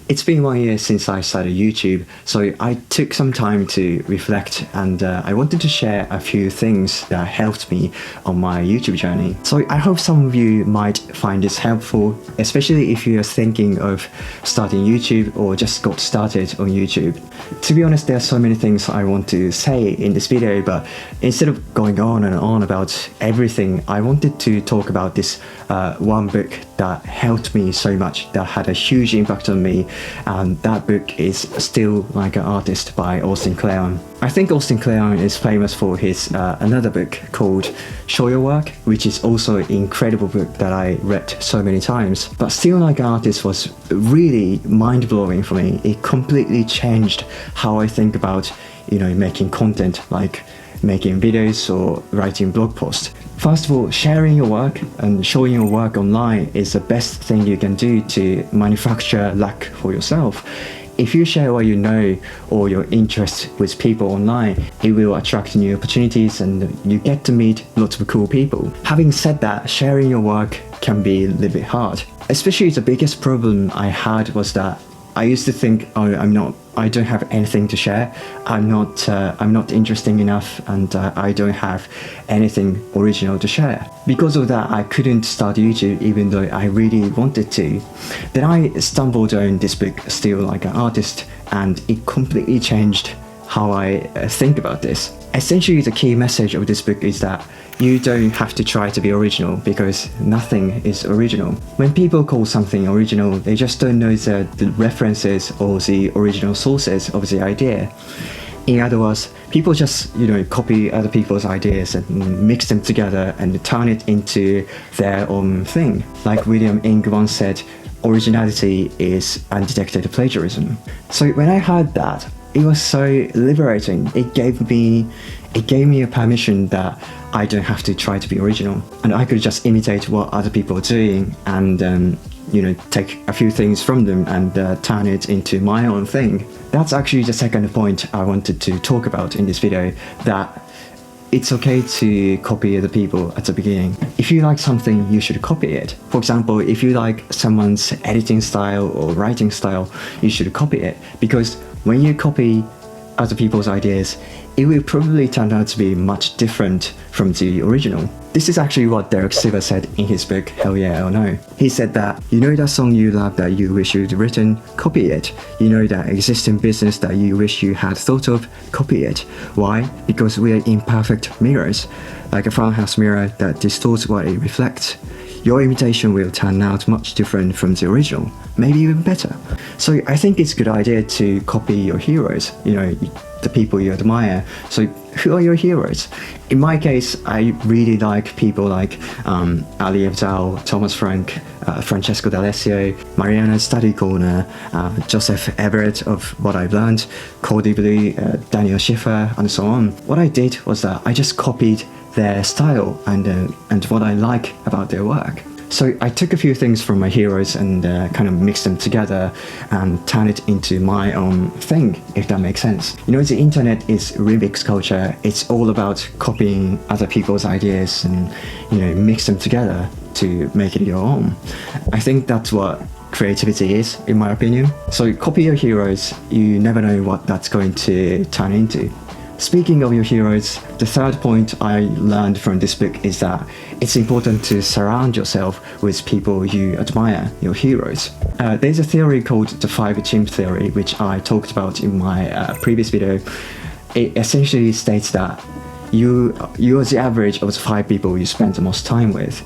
It's been 1 year since I started YouTube, so I took some time to reflect and I wanted to share a few things that helped me on my YouTube journey. So I hope some of you might find this helpful, especially if you are thinking of starting YouTube or just got started on YouTube. To be honest, there are so many things I want to say in this video, but instead of going on and on about everything, I wanted to talk about this one book that helped me so much, that had a huge impact on me, and that book is Still Like an Artist by Austin Kleon. I think Austin Kleon is famous for his another book called Show Your Work, which is also an incredible book that I read so many times. But Still Like an Artist was really mind-blowing for me. It completely changed how I think about, making content, like making videos or writing blog posts. First of all, sharing your work and showing your work online is the best thing you can do to manufacture luck for yourself. If you share what you know or your interests with people online, it will attract new opportunities and you get to meet lots of cool people. Having said that, sharing your work can be a little bit hard. Especially the biggest problem I had was that I used to think, I don't have anything to share. I'm not interesting enough, and I don't have anything original to share. Because of that, I couldn't start YouTube even though I really wanted to. Then I stumbled on this book, Still Like an Artist, and it completely changed how I think about this. Essentially, the key message of this book is that you don't have to try to be original because nothing is original. When people call something original, they just don't know the references or the original sources of the idea. In other words, people just, copy other people's ideas and mix them together and turn it into their own thing. Like William Ing once said, originality is undetected plagiarism. So when I heard that, it was so liberating. It gave me a permission that I don't have to try to be original, and I could just imitate what other people are doing and take a few things from them and turn it into my own thing. That's actually the second point I wanted to talk about in this video, that it's okay to copy other people at the beginning. If you like something, you should copy it. For example, if you like someone's editing style or writing style, you should copy it, because when you copy other people's ideas, it will probably turn out to be much different from the original. This is actually what Derek Sivers said in his book, Hell Yeah, Hell No. He said that, that song you love that you wish you'd written, copy it. That existing business that you wish you had thought of, copy it. Why? Because we are imperfect mirrors, like a farmhouse mirror that distorts what it reflects. Your imitation will turn out much different from the original, maybe even better. So I think it's a good idea to copy your heroes, the people you admire. So who are your heroes? In my case, I really like people like Ali Abdaal, Thomas Frank, Francesco D'Alessio, Mariana's Study Corner, Joseph Everett of What I've Learned, Cody Blue, Daniel Schiffer, and so on. What I did was that I just copied their style and what I like about their work. So I took a few things from my heroes and kind of mixed them together and turned it into my own thing, if that makes sense. The internet is remix culture. It's all about copying other people's ideas and, mix them together to make it your own. I think that's what creativity is, in my opinion. So copy your heroes. You never know what that's going to turn into. Speaking of your heroes, the third point I learned from this book is that it's important to surround yourself with people you admire, your heroes. There's a theory called the 5 chimp theory, which I talked about in my previous video. It essentially states that you are the average of the 5 people you spend the most time with.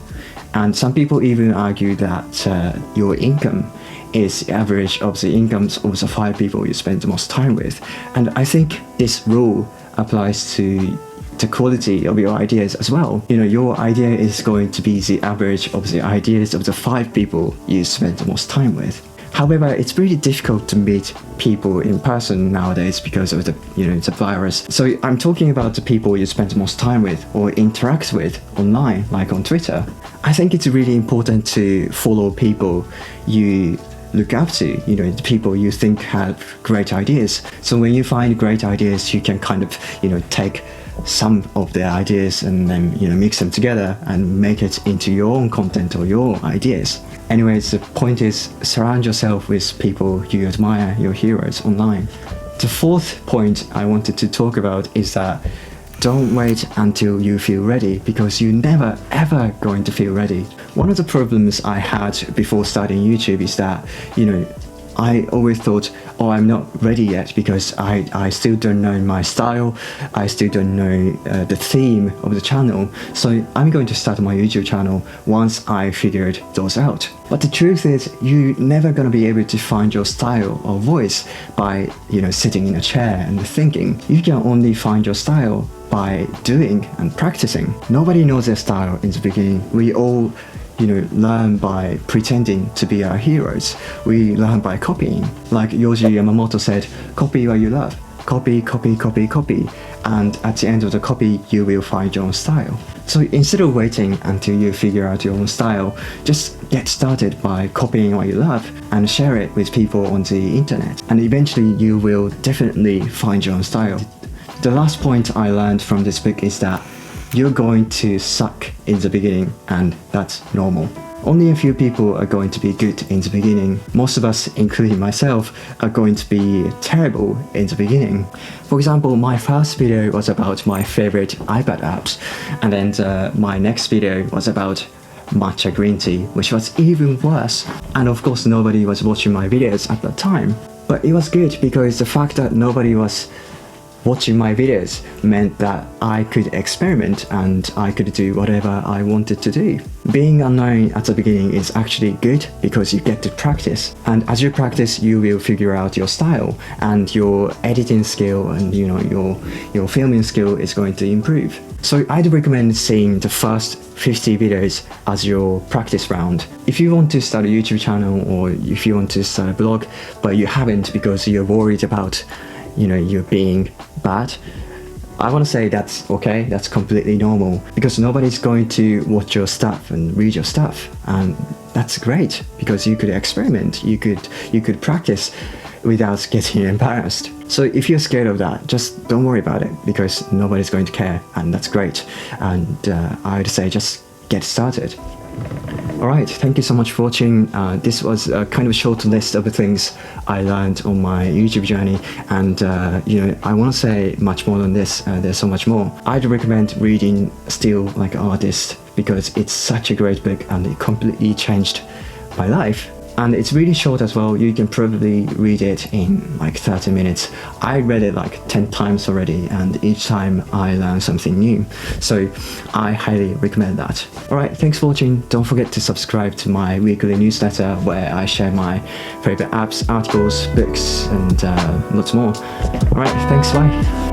And some people even argue that your income is the average of the incomes of the 5 people you spend the most time with. And I think this rule applies to the quality of your ideas as well. Your idea is going to be the average of the ideas of the 5 people you spend the most time with. However, it's really difficult to meet people in person nowadays because of the virus. So I'm talking about the people you spend the most time with or interact with online, like on Twitter. I think it's really important to follow people you look up to, the people you think have great ideas. So when you find great ideas, you can kind of, take some of their ideas and then mix them together and make it into your own content or your ideas. Anyways, the point is, surround yourself with people you admire, your heroes online. The fourth point I wanted to talk about is that don't wait until you feel ready, because you're never ever going to feel ready. One of the problems I had before starting YouTube is that, I always thought, oh, I'm not ready yet because I still don't know my style, I still don't know the theme of the channel, so I'm going to start my YouTube channel once I figured those out. But the truth is, you're never going to be able to find your style or voice by sitting in a chair and thinking. You can only find your style by doing and practicing. Nobody knows their style in the beginning. We all learn by pretending to be our heroes. We learn by copying. Like Yoji Yamamoto said, copy what you love. Copy, copy, copy, copy. And at the end of the copy, you will find your own style. So instead of waiting until you figure out your own style, just get started by copying what you love and share it with people on the internet. And eventually you will definitely find your own style. The last point I learned from this book is that you're going to suck in the beginning, and that's normal. Only a few people are going to be good in the beginning. Most of us, including myself, are going to be terrible in the beginning. For example, my first video was about my favorite iPad apps, and then my next video was about matcha green tea, which was even worse. And of course, nobody was watching my videos at that time. But it was good because the fact that nobody was watching my videos meant that I could experiment and I could do whatever I wanted to do. Being unknown at the beginning is actually good because you get to practice, and as you practice you will figure out your style, and your editing skill and your filming skill is going to improve. So I'd recommend seeing the first 50 videos as your practice round. If you want to start a YouTube channel, or if you want to start a blog but you haven't because you're worried about you're being bad, I want to say that's okay, that's completely normal, because nobody's going to watch your stuff and read your stuff, and that's great because you could experiment, you could practice without getting embarrassed. So if you're scared of that, just don't worry about it, because nobody's going to care, and that's great. And I would say just get started. Alright, thank you so much for watching. This was a kind of a short list of the things I learned on my YouTube journey, and I want to say much more than this. There's so much more. I'd recommend reading Still Like an Artist, because it's such a great book and it completely changed my life. And it's really short as well. You can probably read it in like 30 minutes. I read it like 10 times already, and each time I learned something new. So I highly recommend that. Alright, thanks for watching. Don't forget to subscribe to my weekly newsletter where I share my favorite apps, articles, books, and lots more. Alright, thanks, bye.